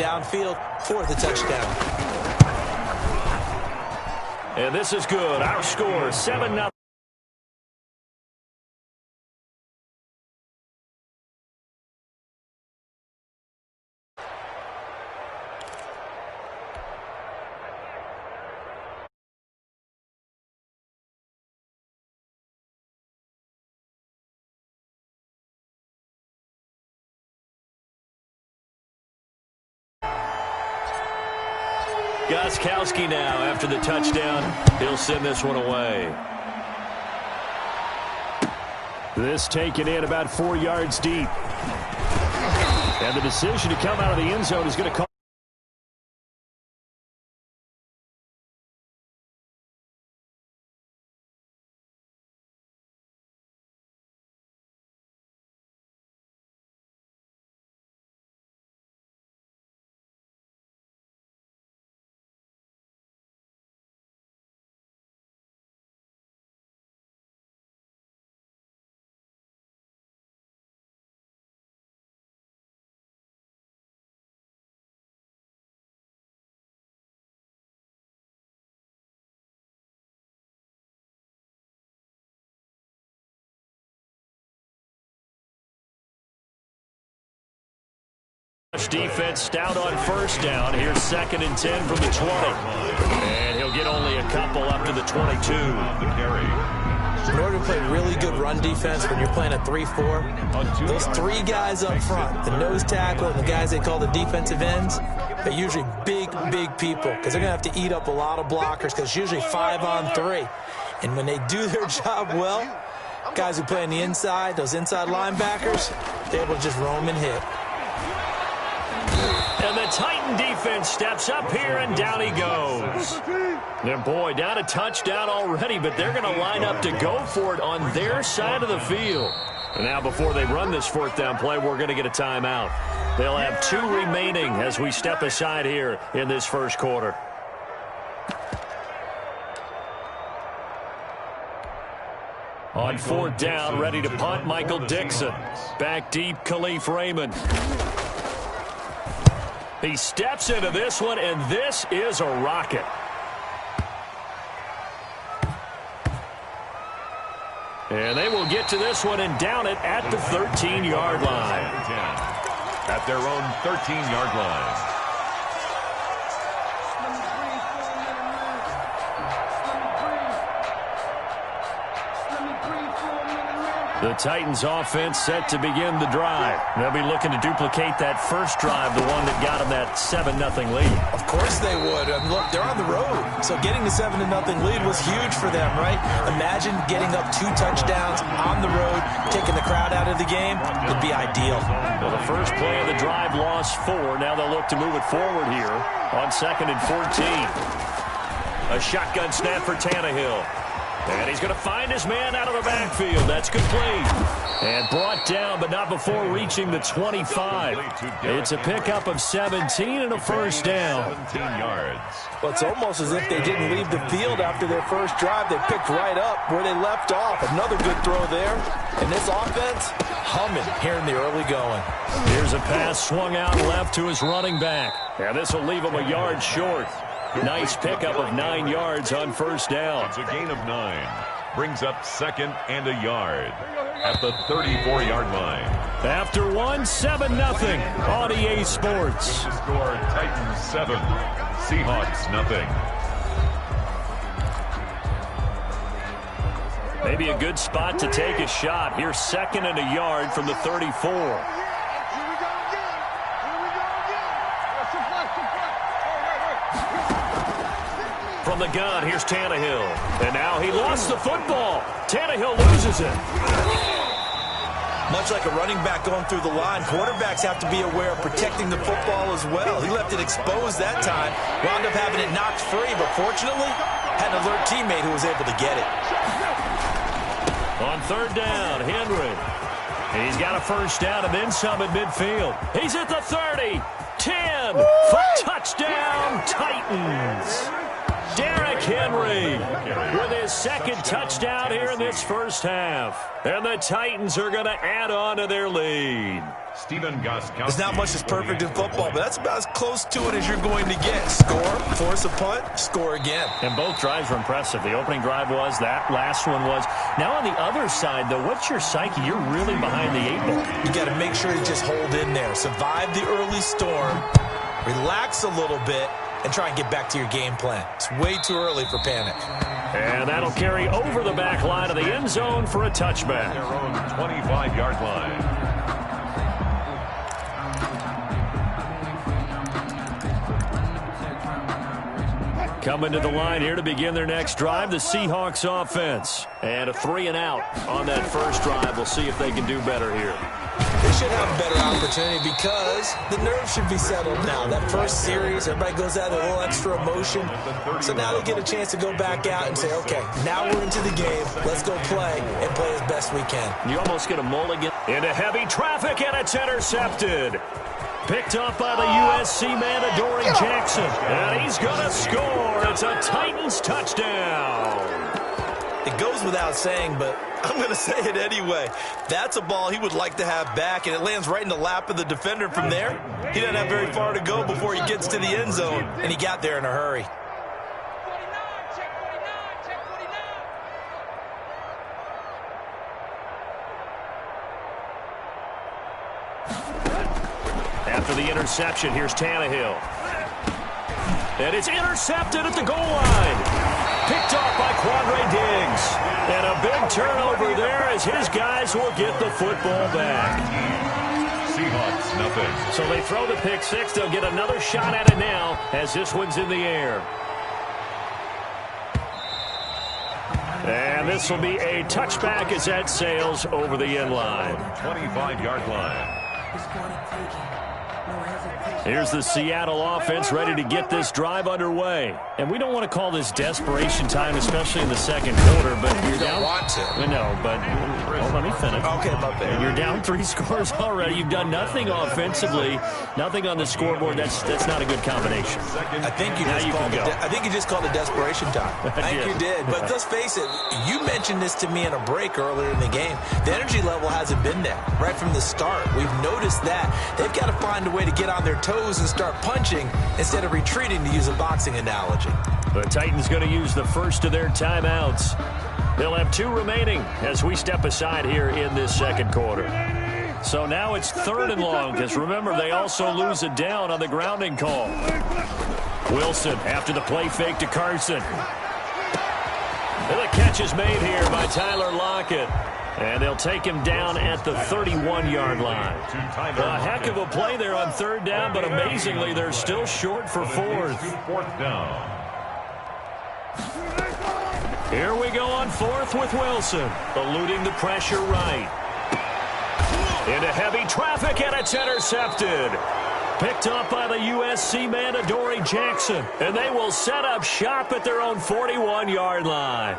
downfield for the touchdown. And this is good. Our score, 7-0. Gostkowski now after the touchdown. He'll send this one away. This taken in about 4 yards deep. And the decision to come out of the end zone is going to call. Defense stout on first down. Here's 2nd and 10 from the 20. And he'll get only a couple up to the 22. In order to play really good run defense when you're playing a 3-4, those 3 guys up front, the nose tackle and the guys they call the defensive ends, they're usually big people because they're going to have to eat up a lot of blockers because it's usually 5 on 3. And when they do their job well, guys who play on the inside, those inside linebackers, they're able to just roam and hit. And the Titan defense steps up here, and down he goes. And boy, down a touchdown already, but they're going to line up to go for it on their side of the field. And now before they run this 4th down play, we're going to get a timeout. They'll have 2 remaining as we step aside here in this first quarter. On 4th down, ready to punt, Michael Dixon. Back deep, Khalif Raymond. He steps into this one, and this is a rocket. And they will get to this one and down it at the 13-yard line. At their own 13-yard line. The Titans offense set to begin the drive. They'll be looking to duplicate that first drive, the one that got them that 7-0 lead. Of course they would. I mean, look, they're on the road. So getting the 7-0 lead was huge for them, right? Imagine getting up 2 touchdowns on the road, taking the crowd out of the game. It'd be ideal. Well, the first play of the drive lost 4. Now they'll look to move it forward here on 2nd and 14. A shotgun snap for Tannehill. And he's going to find his man out of the backfield. That's complete. And brought down, but not before reaching the 25. It's a pickup of 17 and a first down. 17 yards. Well, it's almost as if they didn't leave the field after their first drive. They picked right up where they left off. Another good throw there. And this offense, humming here in the early going. Here's a pass swung out left to his running back. And this will leave him a yard short. Nice pickup of 9 yards on first down. It's a gain of 9. Brings up 2nd and a yard at the 34-yard line. After 1, 7-0 on EA Sports. The score, Titans 7, Seahawks nothing. Maybe a good spot to take a shot. Here's 2nd and a yard from the 34. From the gun, here's Tannehill. And now he lost the football. Tannehill loses it. Much like a running back going through the line, quarterbacks have to be aware of protecting the football as well. He left it exposed that time, wound up having it knocked free, but fortunately, had an alert teammate who was able to get it. On 3rd down, Henry. He's got a first down and then some at midfield. He's at the 30, 10, touchdown, Titans. Derrick Henry with his second touchdown here in this first half. And the Titans are going to add on to their lead. There's not much that's perfect in football, but that's about as close to it as you're going to get. Score, force a punt, score again. And both drives were impressive. The opening drive was, that last one was. Now on the other side, though, what's your psyche? You're really behind the 8-ball. You got to make sure you just hold in there. Survive the early storm, relax a little bit, and try and get back to your game plan. It's way too early for panic. And that'll carry over the back line of the end zone for a touchback. Their own 25-yard line. Coming to the line here to begin their next drive, the Seahawks offense. And a 3-and-out on that first drive. We'll see if they can do better here. They should have a better opportunity because the nerves should be settled now. That first series, everybody goes out with a little extra emotion. So now they get a chance to go back out and say, okay, now we're into the game. Let's go play and play as best we can. You almost get a mulligan into heavy traffic, and it's intercepted. Picked up by the USC man, Adoree Jackson. And he's going to score. It's a Titans touchdown. It goes without saying, but I'm going to say it anyway. That's a ball he would like to have back, and it lands right in the lap of the defender from there. He doesn't have very far to go before he gets to the end zone, and he got there in a hurry. After the interception, here's Tannehill. And it's intercepted at the goal line. Picked off by Quandre Diggs. And a big turnover there as his guys will get the football back. Seahawks, nothing. So they throw the pick six. They'll get another shot at it now as this one's in the air. And this will be a touchback as that sails over the end line. 25-yard line. Here's the Seattle offense ready to get this drive underway. And we don't want to call this desperation time, especially in the second quarter, but you're down. Want to. No, but let me finish. Okay, my bad. You're down 3 scores already. You've done nothing offensively, nothing on the scoreboard. That's not a good combination. I think you just called it desperation time. I think you did. But let's face it, you mentioned this to me in a break earlier in the game. The energy level hasn't been there right from the start. We've noticed that. They've got to find a way to get on their toes and start punching instead of retreating, to use a boxing analogy. The Titans going to use the first of their timeouts. They'll have 2 remaining as we step aside here in this second quarter. So now it's 3rd and long, because remember, they also lose it down on the grounding call. Wilson after the play fake to Carson. And the catch is made here by Tyler Lockett. And they'll take him down at the 31-yard line. A heck of a play there on 3rd down, but amazingly, they're still short for 4th. 4th down. Here we go on 4th with Wilson, eluding the pressure right. Into heavy traffic, and it's intercepted. Picked up by the USC man, Adoree Jackson. And they will set up shop at their own 41-yard line.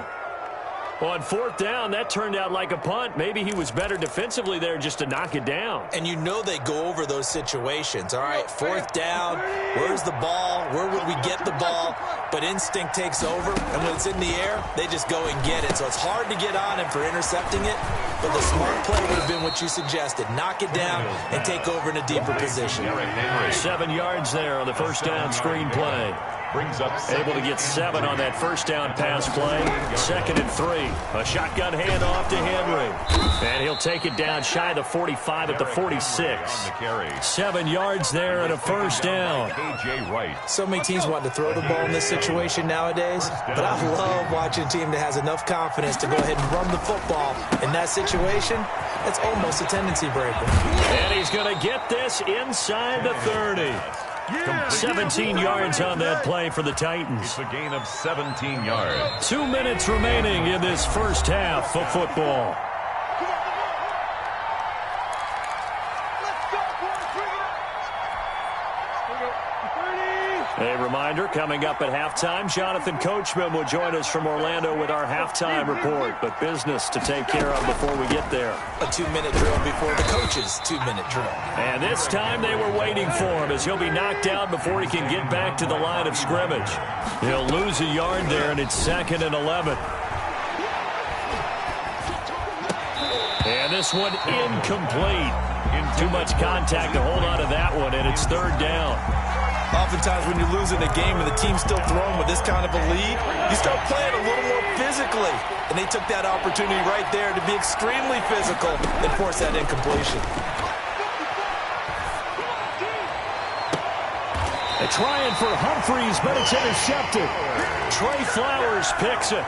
On 4th down, that turned out like a punt. Maybe he was better defensively there just to knock it down. And you know they go over those situations. All right, 4th down, where's the ball? Where would we get the ball? But instinct takes over, and when it's in the air, they just go and get it. So it's hard to get on him for intercepting it, but the smart play would have been what you suggested. Knock it down and take over in a deeper position. 7 yards there on the first down screen play. Brings up able to get 7 on that first down pass play. 2nd and 3. A shotgun handoff to Henry. And he'll take it down shy of the 45 at the 46. 7 yards there and a first down. So many teams want to throw the ball in this situation nowadays, but I love watching a team that has enough confidence to go ahead and run the football. In that situation, it's almost a tendency breaker. And he's going to get this inside the 30. 17 yards on that play for the Titans. It's a gain of 17 yards. 2 minutes remaining in this first half of football. A reminder, coming up at halftime, Jonathan Coachman will join us from Orlando with our halftime report. But business to take care of before we get there. A 2-minute drill before the coach's 2-minute drill. And this time they were waiting for him as he'll be knocked down before he can get back to the line of scrimmage. He'll lose a yard there, and it's 2nd and 11. And this one incomplete. Too much contact to hold on to that one, and it's 3rd down. Oftentimes when you're losing a game and the team's still throwing with this kind of a lead, you start playing a little more physically. And they took that opportunity right there to be extremely physical and force that incompletion. They're trying for Humphreys, but it's intercepted. Trey Flowers picks it.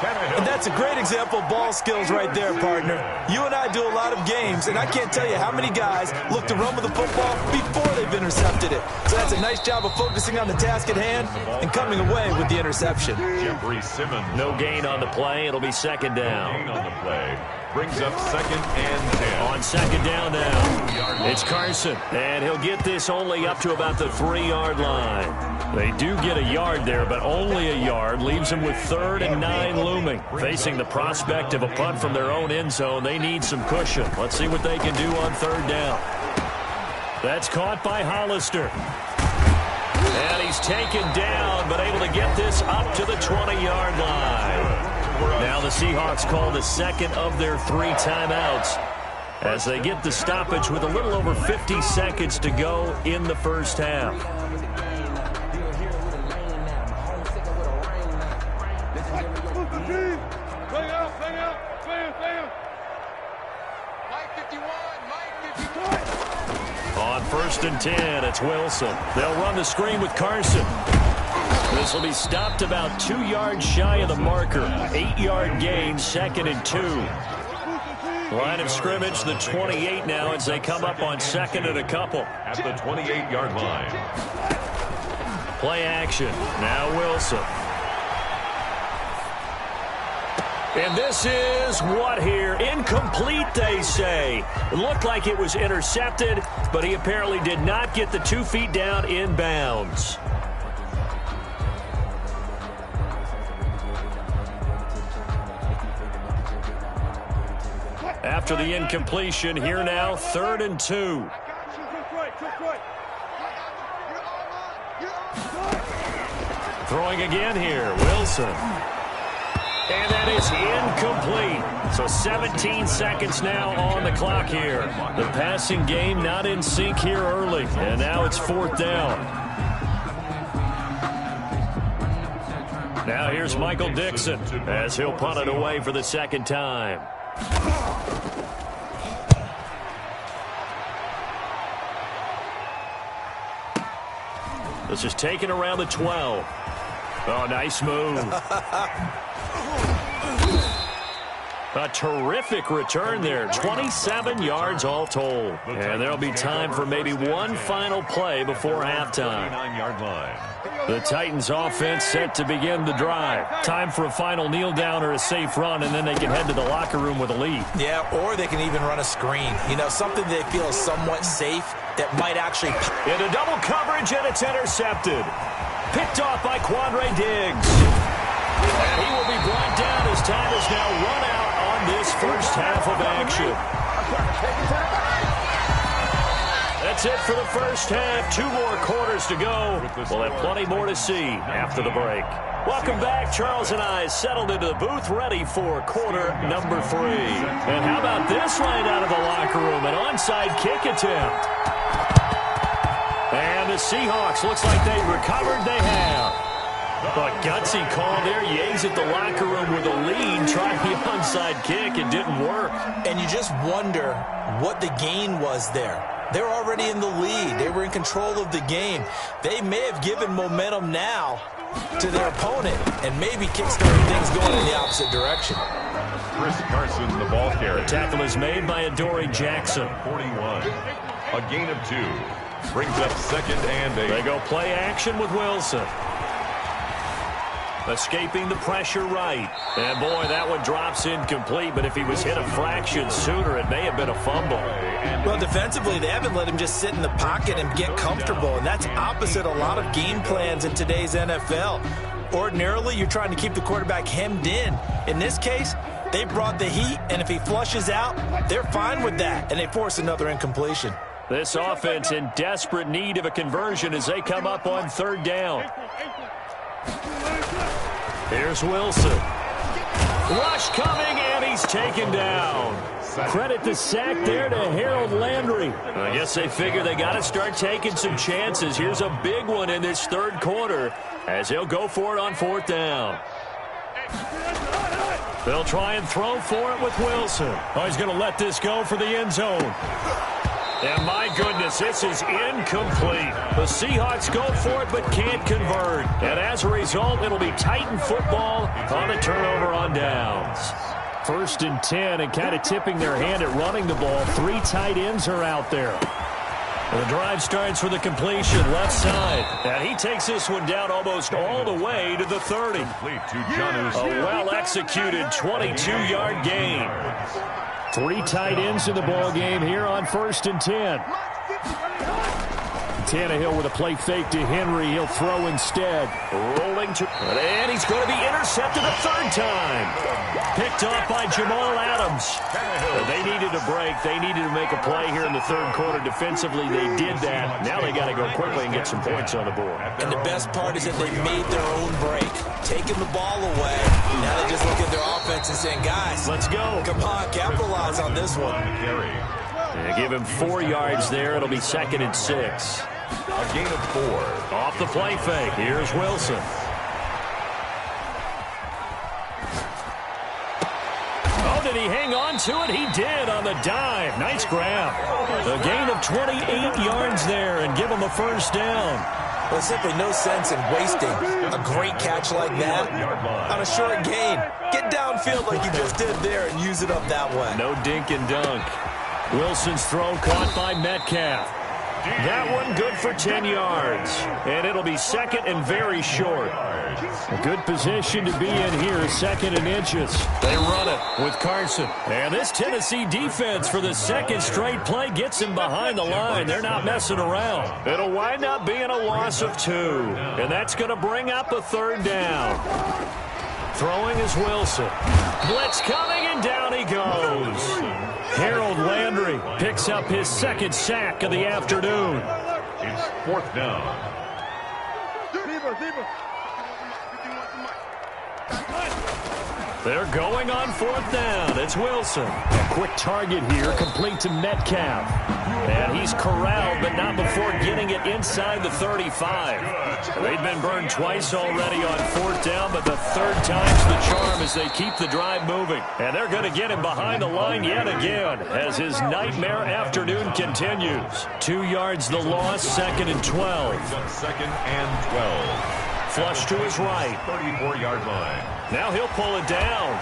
And that's a great example of ball skills right there, partner. You and I do a lot of games, and I can't tell you how many guys look to run with the football before they've intercepted it. So that's a nice job of focusing on the task at hand and coming away with the interception. Jeffrey Simmons. No gain on the play. It'll be 2nd down. Gain on the play. Brings up 2nd and 10. On 2nd down now, it's Carson, and he'll get this only up to about the 3-yard line. They do get a yard there, but only a yard. Leaves them with 3rd and 9 looming. Facing the prospect of a punt from their own end zone, they need some cushion. Let's see what they can do on 3rd down. That's caught by Hollister. And he's taken down, but able to get this up to the 20-yard line. Now the Seahawks call the 2nd of their 3 timeouts as they get the stoppage with a little over 50 seconds to go in the first half. On 1st and 10, it's Wilson. They'll run the screen with Carson. This will be stopped about 2 yards shy of the marker. 8-yard gain, 2nd and 2. Line of scrimmage, the 28 now as they come up on 2nd and a couple. At the 28-yard line. Play action. Now Wilson. And this is what here? Incomplete, they say. It looked like it was intercepted, but he apparently did not get the 2 feet down in bounds. After the incompletion, here now, 3rd and 2. Throwing again here, Wilson. And that is incomplete. So 17 seconds now on the clock here. The passing game not in sync here early. And now it's 4th down. Now here's Michael Dixon as he'll punt it away for the 2nd time. This is taken around the 12. Oh, nice move. A terrific return there. 27 yards all told. And there'll be time for maybe one final play before halftime. 9-yard line. The Titans offense set to begin the drive. Time for a final kneel down or a safe run, and then they can head to the locker room with a lead. Yeah, or they can even run a screen. You know, something they feel is somewhat safe that might actually... Into double coverage, and it's intercepted. Picked off by Quandre Diggs. And he will be brought down as time is now run out on this first half of action. That's it for the first half. 2 more quarters to go. We'll have plenty more to see after the break. Welcome back. Charles and I settled into the booth ready for quarter number 3. And how about this right out of the locker room? An onside kick attempt. And the Seahawks, looks like they recovered. They have. A gutsy call there. Yates at the locker room with a lead. Tried the onside kick. It didn't work. And you just wonder what the gain was there. They're already in the lead. They were in control of the game. They may have given momentum now to their opponent and maybe kickstarted things going in the opposite direction. Chris Carson, the ball carrier. The tackle is made by Adoree Jackson. 41. A gain of 2. Brings up 2nd and 8. They go play action with Wilson. escaping the pressure right. And, boy, that one drops incomplete, but if he was hit a fraction sooner, it may have been a fumble. Well, defensively, they haven't let him just sit in the pocket and get comfortable, and that's opposite a lot of game plans in today's NFL. Ordinarily, you're trying to keep the quarterback hemmed in. In this case, they brought the heat, and if he flushes out, they're fine with that, and they force another incompletion. This offense in desperate need of a conversion as they come up on third down. Here's Wilson. Rush coming, and he's taken down. Credit the sack there to Harold Landry. I guess they figure they got to start taking some chances. Here's a big one in this third quarter as he'll go for it on fourth down. They'll try and throw for it with Wilson. Oh, he's going to let this go for the end zone. And my goodness, this is incomplete. The Seahawks go for it but can't convert. And as a result, it'll be Titan football on a turnover on downs. 1st and 10, and kind of tipping their hand at running the ball. 3 tight ends are out there. The drive starts with a completion left side. And he takes this one down almost all the way to the 30. A well-executed 22-yard gain. 3 tight ends in the ball game here on 1st and 10. Tannehill with a play fake to Henry. He'll throw instead. Rolling to... And he's going to be intercepted a third time. Picked off by Jamal Adams. They needed a break. They needed to make a play here in the third quarter. Defensively, they did that. Now they got to go quickly and get some points on the board. And the best part is that they made their own break, taking the ball away. Now they just look at their offense and saying, guys, let's go. Come on, capitalize on this one. They give him 4 yards there. It'll be 2nd and 6. A gain of 4. Off the play fake. Here's Wilson. Oh, did he hang on to it? He did on the dive. Nice grab. A gain of 28 yards there and give him a first down. Well, simply no sense in wasting a great catch like that on a short gain. Get downfield like you just did there and use it up that way. No dink and dunk. Wilson's throw caught by Metcalf. That one good for 10 yards. And it'll be 2nd and very short. A good position to be in here, 2nd and inches. They run it with Carson. And this Tennessee defense for the 2nd straight play gets him behind the line. They're not messing around. It'll wind up being a loss of 2. And that's going to bring up a third down. Throwing is Wilson. Blitz coming, and down he goes. Harold Landry picks up his 2nd sack of the afternoon. It's 4th down. They're going on 4th down. It's Wilson. A quick target here, complete to Metcalf. And he's corralled, but not before getting it inside the 35. They've been burned twice already on 4th down, but the 3rd time's the charm as they keep the drive moving. And they're going to get him behind the line yet again as his nightmare afternoon continues. 2 yards the loss, 2nd and 12. 2nd and 12. Flush to his right. 34-yard line. Now he'll pull it down.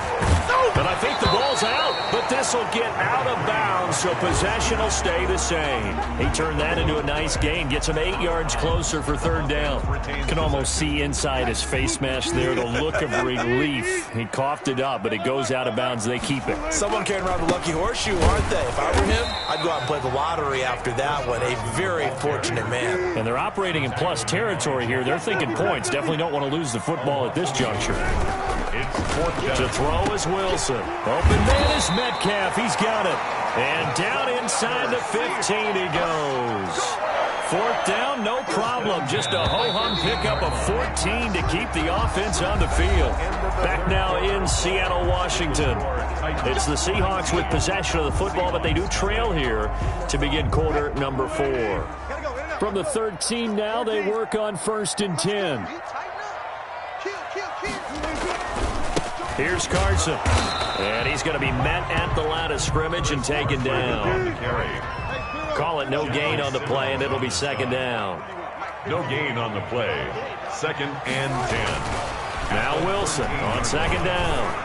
But I think the ball's out. But this will get out of bounds, so possession will stay the same. He turned that into a nice gain. Gets him 8 yards closer for 3rd down. Can almost see inside his face mask there the look of relief. He coughed it up, but it goes out of bounds. They keep it. Someone carrying around the lucky horseshoe, aren't they? If I were him, I'd go out and play the lottery after that one. A very fortunate man. And they're operating in plus territory here. They're thinking points. Definitely don't want to lose the football at this juncture. It's 4th down. To throw is Wilson. Open man is Metcalf. He's got it. And down inside the 15 he goes. 4th down, no problem. Just a ho-hum pickup of 14 to keep the offense on the field. Back now in Seattle, Washington. It's the Seahawks with possession of the football, but they do trail here to begin quarter number 4. From the 13 now, they work on 1st and 10. Here's Carson. And he's going to be met at the line of scrimmage and taken down. Call it no gain on the play, and it'll be 2nd down. No gain on the play. 2nd and 10. Now Wilson on 2nd down.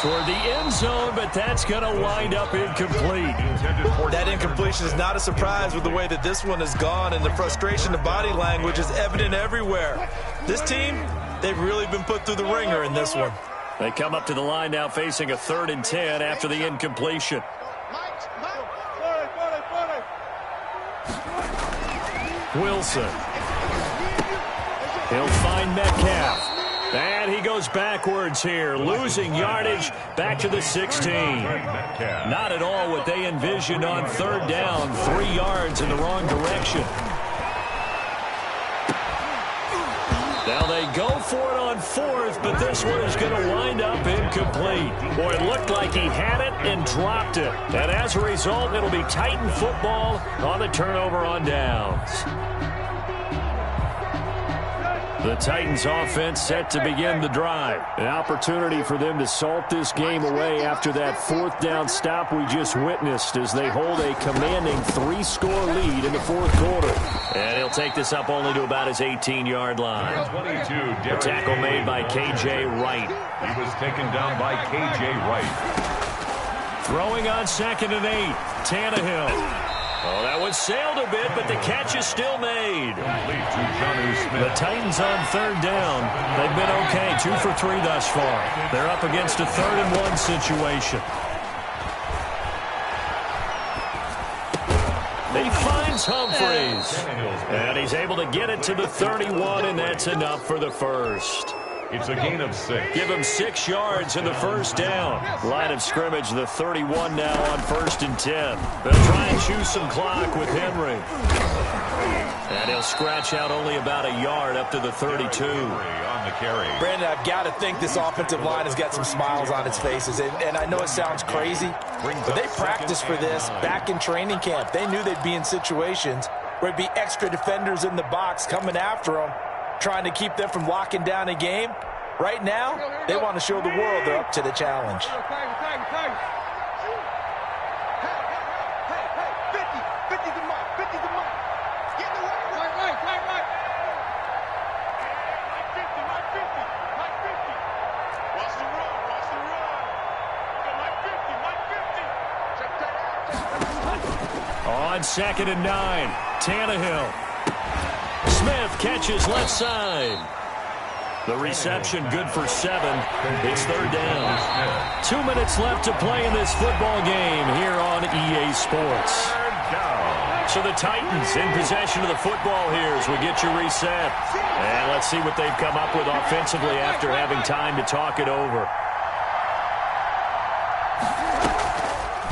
Toward the end zone, but that's going to wind up incomplete. That incompletion is not a surprise with the way that this one has gone, and the frustration, the body language is evident everywhere. This team, They've really been put through the ringer in this one. They come up to the line now facing a 3rd and 10 after the incompletion. Wilson. He'll find Metcalf. And he goes backwards here, losing yardage back to the 16. Not at all what they envisioned on 3rd down, 3 yards in the wrong direction. Now they go for it on 4th, but this one is going to wind up incomplete. Boy, it looked like he had it and dropped it. And as a result, it'll be Titan football on the turnover on downs. The Titans offense set to begin the drive. An opportunity for them to salt this game away after that 4th down stop we just witnessed as they hold a commanding 3-score lead in the 4th quarter. And he'll take this up only to about his 18-yard line. A tackle made by K.J. Wright. He was taken down by K.J. Wright. Throwing on 2nd and 8, Tannehill. Oh, that one sailed a bit, but the catch is still made. The Titans on 3rd down. They've been okay, 2 for 3 thus far. They're up against a 3rd and 1 situation. He finds Humphreys. And he's able to get it to the 31, and that's enough for the first. It's a gain of 6. Give him 6 yards in the 1st down. Line of scrimmage, the 31 now on 1st and 10. They'll try and chew some clock with Henry. And he'll scratch out only about a yard up to the 32. On the carry. Brandon, I've got to think this offensive line has got some smiles on its faces. And I know it sounds crazy, but they practiced for this back in training camp. They knew they'd be in situations where it'd be extra defenders in the box coming after them, trying to keep them from locking down a game. Right now, they want to show the world they're up to the challenge. On 2nd and 9, Tannehill. Smith catches left side. The reception good for 7. It's 3rd down. 2 minutes left to play in this football game here on EA Sports. So the Titans in possession of the football here as we get you reset. And let's see what they've come up with offensively after having time to talk it over.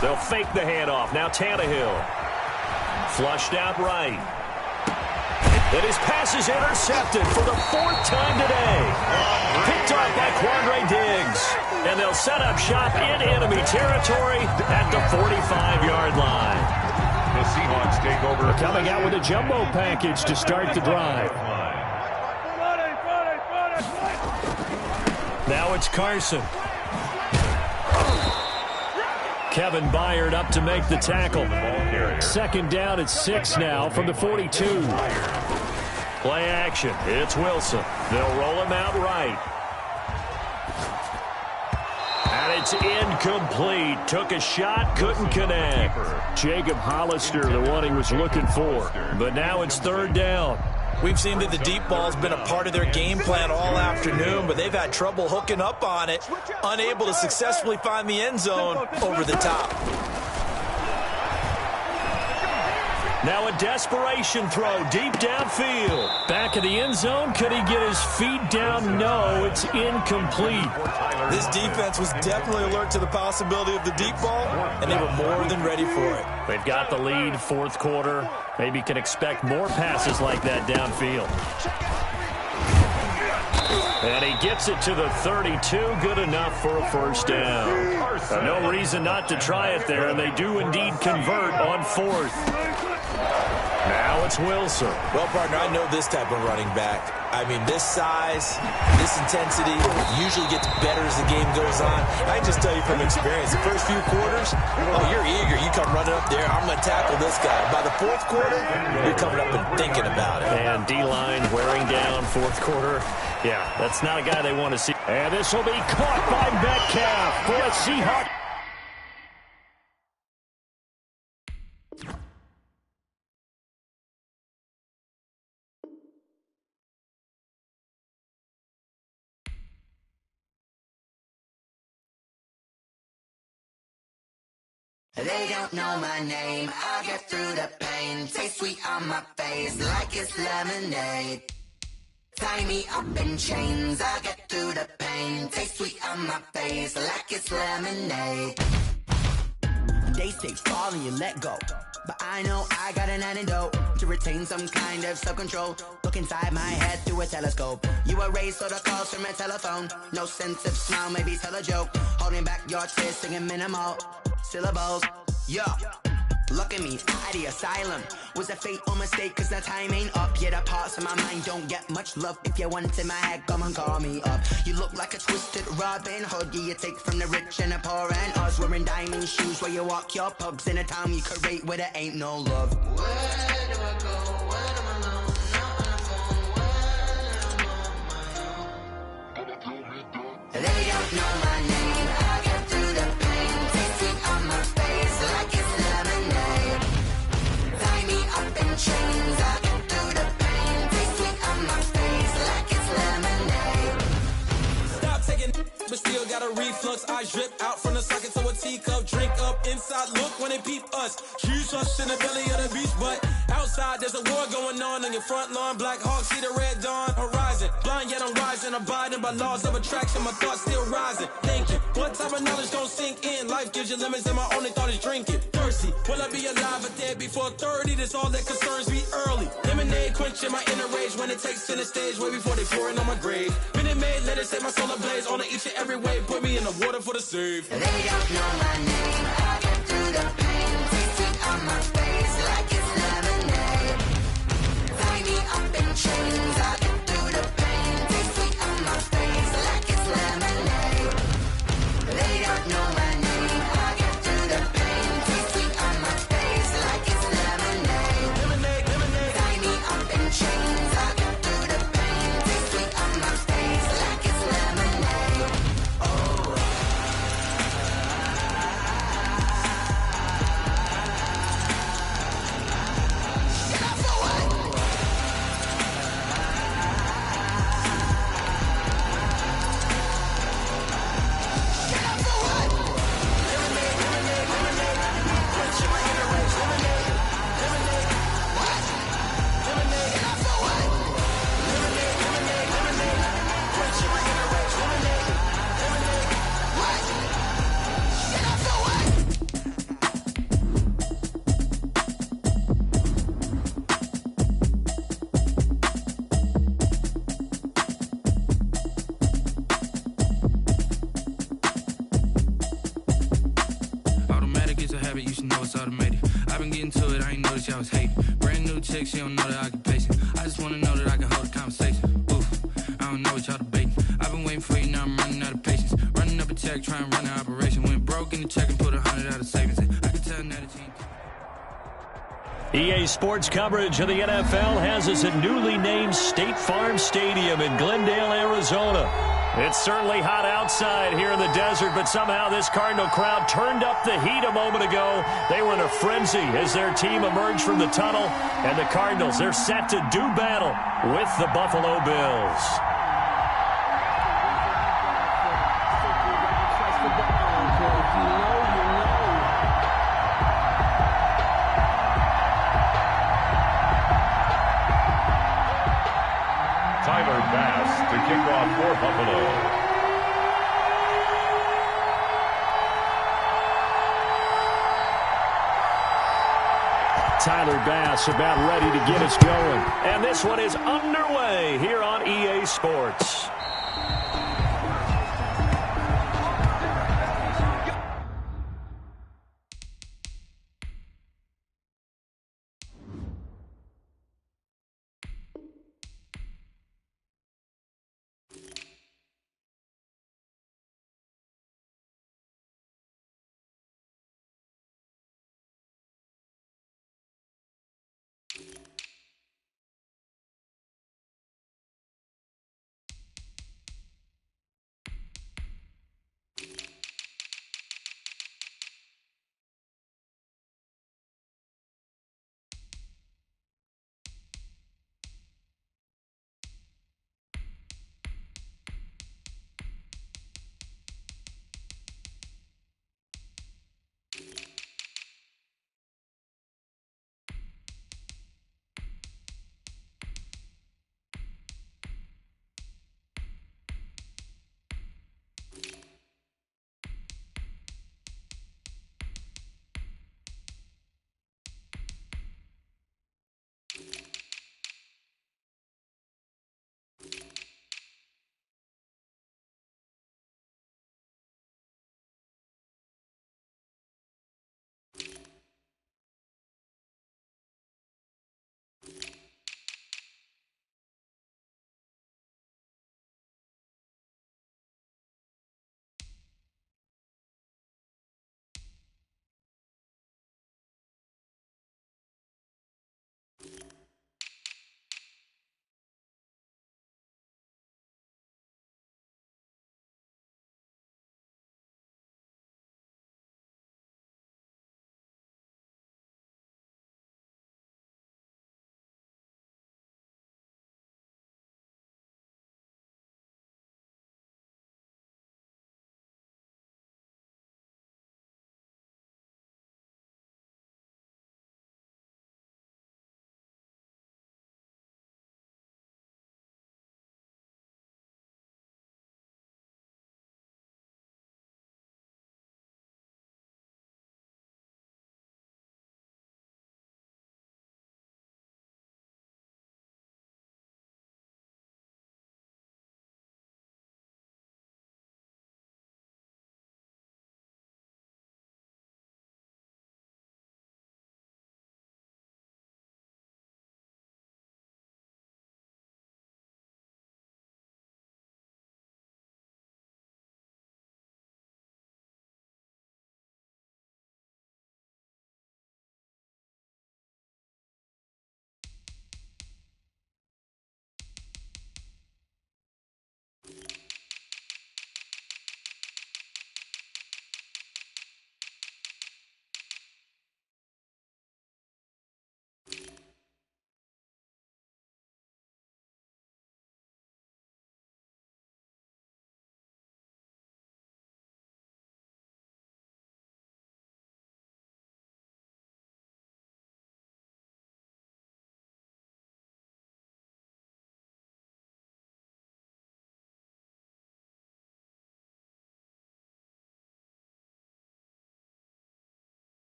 They'll fake the handoff. Now Tannehill. Flushed out right. And his pass is intercepted for the 4th time today. Picked off by Quandre Diggs. And they'll set up shop in enemy territory at the 45-yard line. The Seahawks take over. They're coming out with a jumbo package to start the drive. Now it's Carson. Kevin Byard up to make the tackle. 2nd down at 6 now from the 42. Play action. It's Wilson. They'll roll him out right. And it's incomplete. Took a shot, couldn't connect. Jacob Hollister, the one he was looking for. But now it's 3rd down. We've seen that the deep ball's been a part of their game plan all afternoon, but they've had trouble hooking up on it, unable to successfully find the end zone over the top. Now a desperation throw deep downfield. Back of the end zone. Could he get his feet down? No, it's incomplete. This defense was definitely alert to the possibility of the deep ball, and they were more than ready for it. They've got the lead, 4th quarter. Maybe can expect more passes like that downfield. And he gets it to the 32. Good enough for a 1st down. No reason not to try it there, and they do indeed convert on 4th. Now it's Wilson. Well, partner, I know this type of running back. I mean, this size, this intensity usually gets better as the game goes on. I can just tell you from experience, the first few quarters, oh, you're eager. You come running up there, I'm going to tackle this guy. By the 4th quarter, you're coming up and thinking about it. And D-line wearing down 4th quarter. Yeah, that's not a guy they want to see. And this will be caught by Metcalf for a Seahawks. They don't know my name, I get through the pain. Taste sweet on my face like it's lemonade. Tie me up in chains, I get through the pain. Taste sweet on my face like it's lemonade. They say fall and you let go, but I know I got an antidote to retain some kind of self-control. Look inside my head through a telescope. You erase all the calls from a telephone. No sense of smile, maybe tell a joke. Holding back your tears, singing minimal syllables. Yeah, look at me, out of the asylum. Was a fate or mistake, cause the time ain't up. Yeah, the parts of my mind don't get much love. If you want in my head, come and call me up. You look like a twisted Robin Hood. Yeah, you take from the rich and the poor and us. Wearing diamond shoes where you walk your pugs. In a town you create where there ain't no love. Where do I go? When I'm alone? Not on the phone. When I'm on my own. They don't know my name. I get through the pain. Taste sweet on my face like it's lemonade. Tie me up in chains. I get through the pain. Taste sweet on my face like it's lemonade. Stop taking, but still got a reflux. Eyes drip out from the socket to a teacup. Drink up inside, look when they peep us. Choose us in the belly of the beast, but outside there's a war going on your front lawn. Black Hawk, see the red dawn horizon. Blind yet I'm rising, abiding by laws of attraction. My thoughts still rising. Thinking, what type of knowledge don't sink in? Life gives you limits, and my only thought is drinking. Thirsty, will I be alive or dead before 30? That's all that concerns me early. Lemonade quenching my inner rage when it takes to the stage way before they pour it on my grave. Minute Maid, let it set my soul ablaze on each and every way. Put me in the water for the save. They don't know my name. I get through the pain. Taste sweet on my face like it's lemonade. Tie me up in chains. I get through the pain. Taste sweet on my face like it's lemonade. They don't know my name. I get through the pain. Taste sweet on my face like it's lemonade. Lemonade, lemonade. Tie me up in chains. I get through the pain. Taste sweet on my face like it's lemonade. Automatic is a habit, you should know it's automated. I've been getting to it, I ain't noticed y'all was hating. Brand new chick, she don't know the occupation. I just wanna know that I can hold a conversation. Oof, I don't know what y'all debating. I've been waiting for you, now I'm running out of patience. Running up a check, trying to run an operation. Went broke in the check and put 100 out of savings in. I can tell now that you EA Sports coverage of the NFL has us at newly named State Farm Stadium in Glendale, Arizona. It's certainly hot outside here in the desert, but somehow this Cardinal crowd turned up the heat a moment ago. They were in a frenzy as their team emerged from the tunnel, and the Cardinals, they're set to do battle with the Buffalo Bills. Tyler Bass to kick off for Buffalo. Tyler Bass about ready to get us going. And this one is underway here on EA Sports.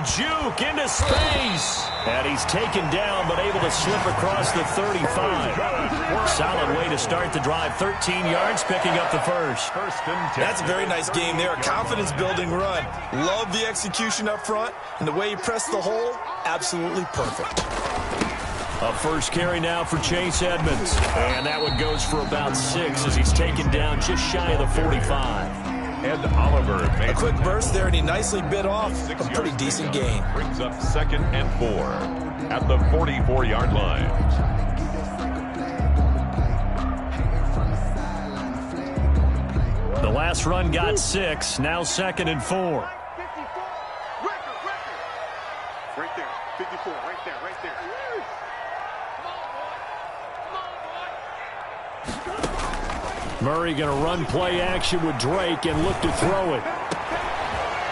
juke into space. And he's taken down, but able to slip across the 35. Solid way to start the drive. 13 yards, picking up the first. That's a very nice game there. A confidence-building run. Love the execution up front. And the way he pressed the hole, absolutely perfect. A first carry now for Chase Edmonds. And that one goes for about 6 as he's taken down just shy of the 45. And Oliver made a quick burst there, and he nicely bit off a pretty decent gain. Brings up 2nd and 4 at the 44-yard line. The last run got 6. Now 2nd and 4. Right there, 54, right there. Murray going to run play action with Drake and look to throw it.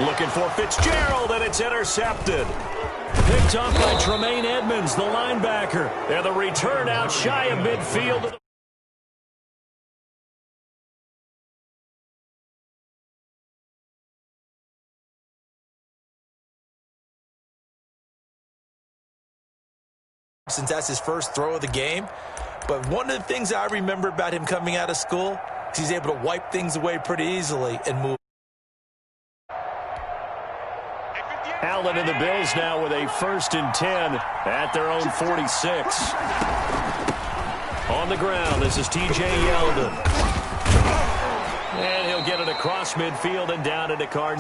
Looking for Fitzgerald, and it's intercepted. Picked up by Tremaine Edmonds, the linebacker. And the return out shy of midfield. Since that's his first throw of the game. But one of the things I remember about him coming out of school is he's able to wipe things away pretty easily and move. Allen and the Bills now with a 1st and 10 at their own 46. On the ground, this is T.J. Yeldon. And he'll get it across midfield and down into Cardinals.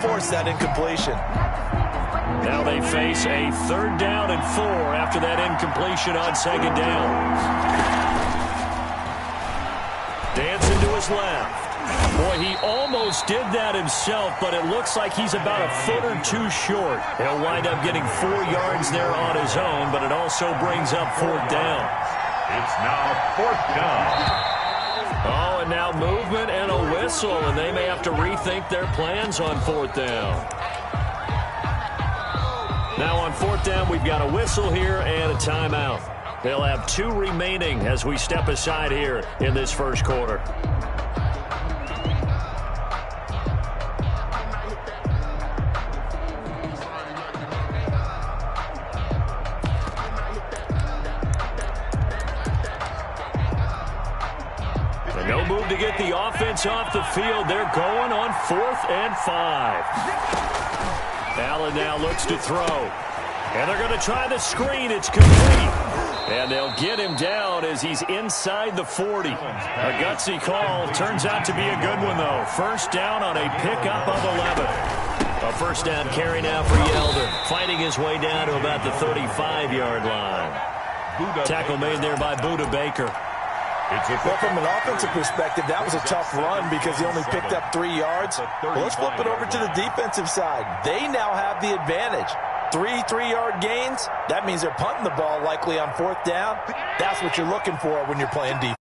Force that incompletion. Now they face a 3rd down and 4 after that incompletion on 2nd down. Dancing to his left. Boy, he almost did that himself, but it looks like he's about a foot or 2 short. He'll wind up getting 4 yards there on his own, but it also brings up 4th down. It's now 4th down. Oh, and now movement and a whistle, and they may have to rethink their plans on 4th down. Now on 4th down, we've got a whistle here and a timeout. They'll have 2 remaining as we step aside here in this first quarter. No move to get the offense off the field. They're going on 4th and 5. Allen now looks to throw. And they're going to try the screen. It's complete. And they'll get him down as he's inside the 40. A gutsy call. Turns out to be a good one, though. 1st down on a pickup of 11. A 1st down carry now for Yeldon. Fighting his way down to about the 35-yard line. Tackle made there by Budda Baker. Well, from an offensive perspective, that was a tough run because he only picked up 3 yards. Well, let's flip it over to the defensive side. They now have the advantage. 3 3-yard gains, that means they're punting the ball likely on 4th down. That's what you're looking for when you're playing defense.